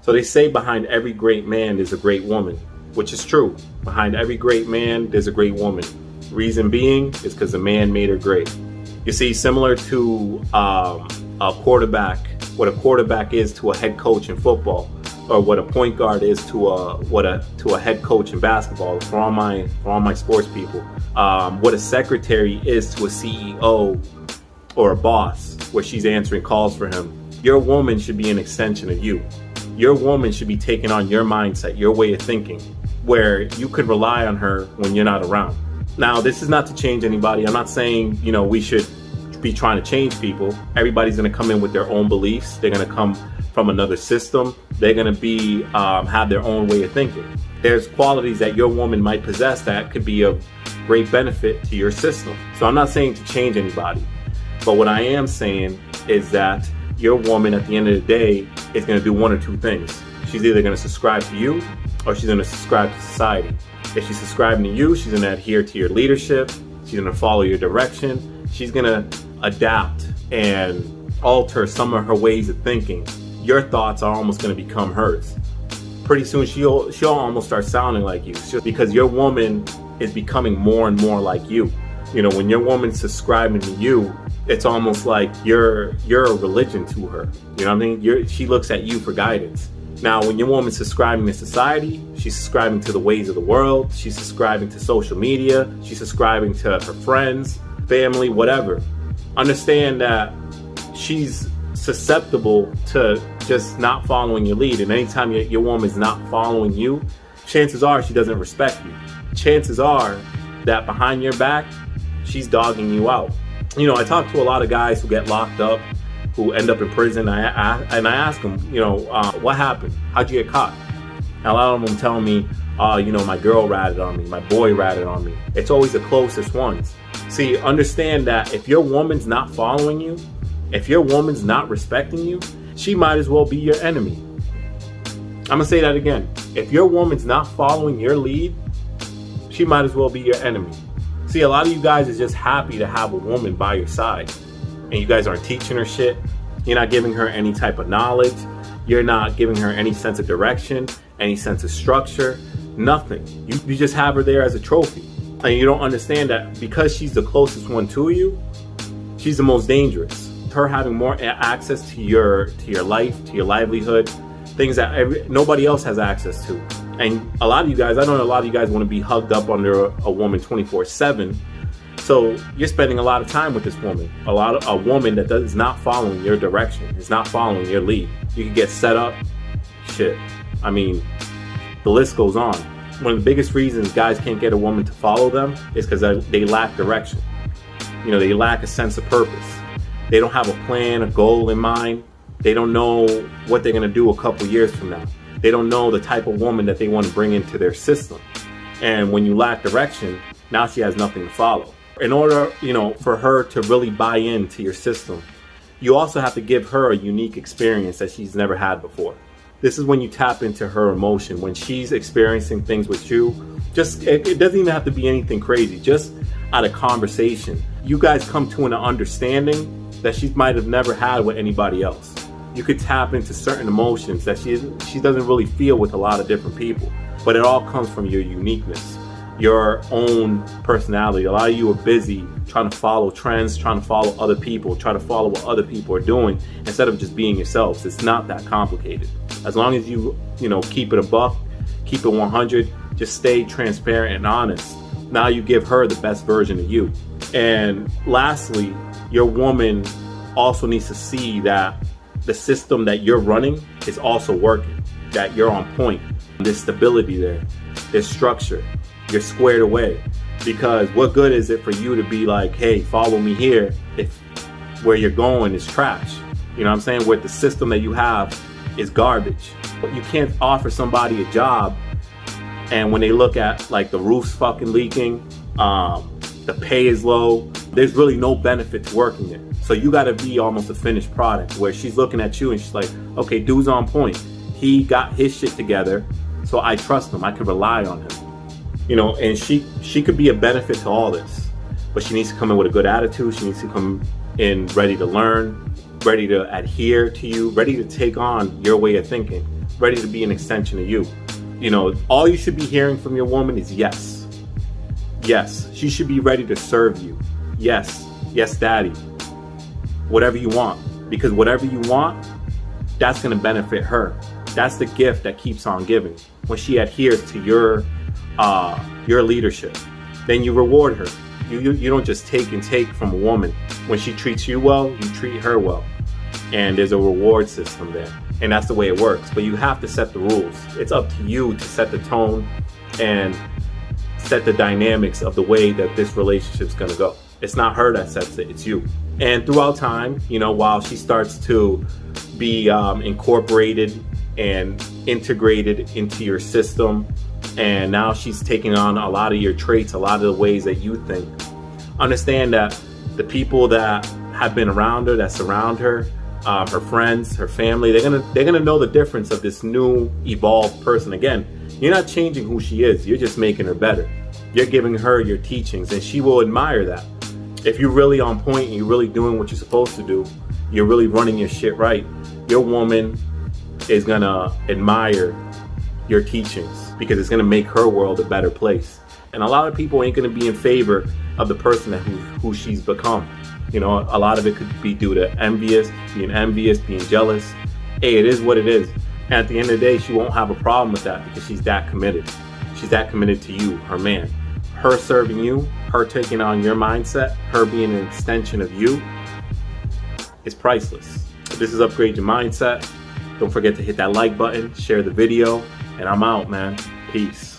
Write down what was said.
So they say behind every great man there's a great woman, which is true. Behind every great man there's a great woman. Reason being is because the man made her great. You see, similar to a quarterback, what a quarterback is to a head coach in football, or what a point guard is to a head coach in basketball. For all my sports people, what a secretary is to a CEO or a boss, where she's answering calls for him. Your woman should be an extension of you. Your woman should be taking on your mindset, your way of thinking, where you could rely on her when you're not around. Now, this is not to change anybody. I'm not saying, we should be trying to change people. Everybody's going to come in with their own beliefs. They're going to come from another system. They're going to be have their own way of thinking. There's qualities that your woman might possess that could be of great benefit to your system. So I'm not saying to change anybody, but what I am saying is that your woman at the end of the day is going to do one or two things. She's either going to subscribe to you or she's going to subscribe to society. If she's subscribing to you, she's going to adhere to your leadership. She's going to follow your direction. She's going to adapt and alter some of her ways of thinking. Your thoughts are almost going to become hers. Pretty soon she'll almost start sounding like you. It's just because your woman is becoming more and more like you. When your woman's subscribing to you, it's almost like you're a religion to her. You know what I mean? She looks at you for guidance. Now, when your woman's subscribing to society, she's subscribing to the ways of the world. She's subscribing to social media. She's subscribing to her friends, family, whatever. Understand that she's susceptible to just not following your lead. And anytime your woman's not following you, chances are she doesn't respect you. Chances are that behind your back, she's dogging you out. I talk to a lot of guys who get locked up, who end up in prison. I ask them, what happened? How'd you get caught? And a lot of them tell me, my girl ratted on me, my boy ratted on me. It's always the closest ones. See, understand that if your woman's not following you, if your woman's not respecting you, she might as well be your enemy. I'm gonna say that again. If your woman's not following your lead, she might as well be your enemy. See, a lot of you guys is just happy to have a woman by your side, and you guys aren't teaching her shit. You're not giving her any type of knowledge. You're not giving her any sense of direction, any sense of structure, nothing. You just have her there as a trophy. And you don't understand that because she's the closest one to you, she's the most dangerous. Her having more access to your life, to your livelihood, things that nobody else has access to. And a lot of you guys, I know a lot of you guys want to be hugged up under a woman 24/7. So you're spending a lot of time with this woman, a woman that is not following your direction, is not following your lead. You can get set up, shit. I mean, the list goes on. One of the biggest reasons guys can't get a woman to follow them is because they lack direction. They lack a sense of purpose. They don't have a plan, a goal in mind. They don't know what they're going to do a couple years from now. They don't know the type of woman that they want to bring into their system. And when you lack direction, now she has nothing to follow. In order, for her to really buy into your system, you also have to give her a unique experience that she's never had before. This is when you tap into her emotion. When she's experiencing things with you, it doesn't even have to be anything crazy. Just out of conversation, you guys come to an understanding that she might have never had with anybody else. You could tap into certain emotions that she doesn't really feel with a lot of different people. But it all comes from your uniqueness, your own personality. A lot of you are busy trying to follow trends, trying to follow other people, trying to follow what other people are doing instead of just being yourselves. It's not that complicated. As long as you keep it a buck, keep it 100, just stay transparent and honest. Now you give her the best version of you. And lastly, your woman also needs to see that the system that you're running is also working, that you're on point. There's stability there, there's structure, you're squared away. Because what good is it for you to be like, hey, follow me here, if where you're going is trash? You know what I'm saying? Where the system that you have is garbage. But you can't offer somebody a job, and when they look at like the roof's fucking leaking, the pay is low, there's really no benefit to working there. So you gotta be almost a finished product where she's looking at you and she's like, okay, dude's on point. He got his shit together, so I trust him, I can rely on him. And she could be a benefit to all this, but she needs to come in with a good attitude. She needs to come in ready to learn, ready to adhere to you, ready to take on your way of thinking, ready to be an extension of you. You know, all you should be hearing from your woman is yes. Yes. She should be ready to serve you. Yes. Yes, daddy. Whatever you want. Because whatever you want, that's going to benefit her. That's the gift that keeps on giving. When she adheres to your leadership, then you reward her. You don't just take and take from a woman. When she treats you well, you treat her well. And there's a reward system there. And that's the way it works. But you have to set the rules. It's up to you to set the tone and set the dynamics of the way that this relationship's going to go. It's not her that sets it, it's you. And throughout time, you know, while she starts to be incorporated and integrated into your system, and now she's taking on a lot of your traits, a lot of the ways that you think, understand that the people that have been around her, that surround her, her friends, her family, they're gonna know the difference of this new evolved person. Again, you're not changing who she is, you're just making her better. You're giving her your teachings, and she will admire that. If you're really on point and you're really doing what you're supposed to do, you're really running your shit right, your woman is gonna admire your teachings because it's gonna make her world a better place. And a lot of people ain't gonna be in favor of the person who she's become. You know, a lot of it could be due to being jealous. Hey, it is what it is. And at the end of the day, she won't have a problem with that because she's that committed. She's that committed to you, her man. Her serving you, her taking on your mindset, her being an extension of you, is priceless. This is Upgrade Your Mindset. Don't forget to hit that like button, share the video, and I'm out, man. Peace.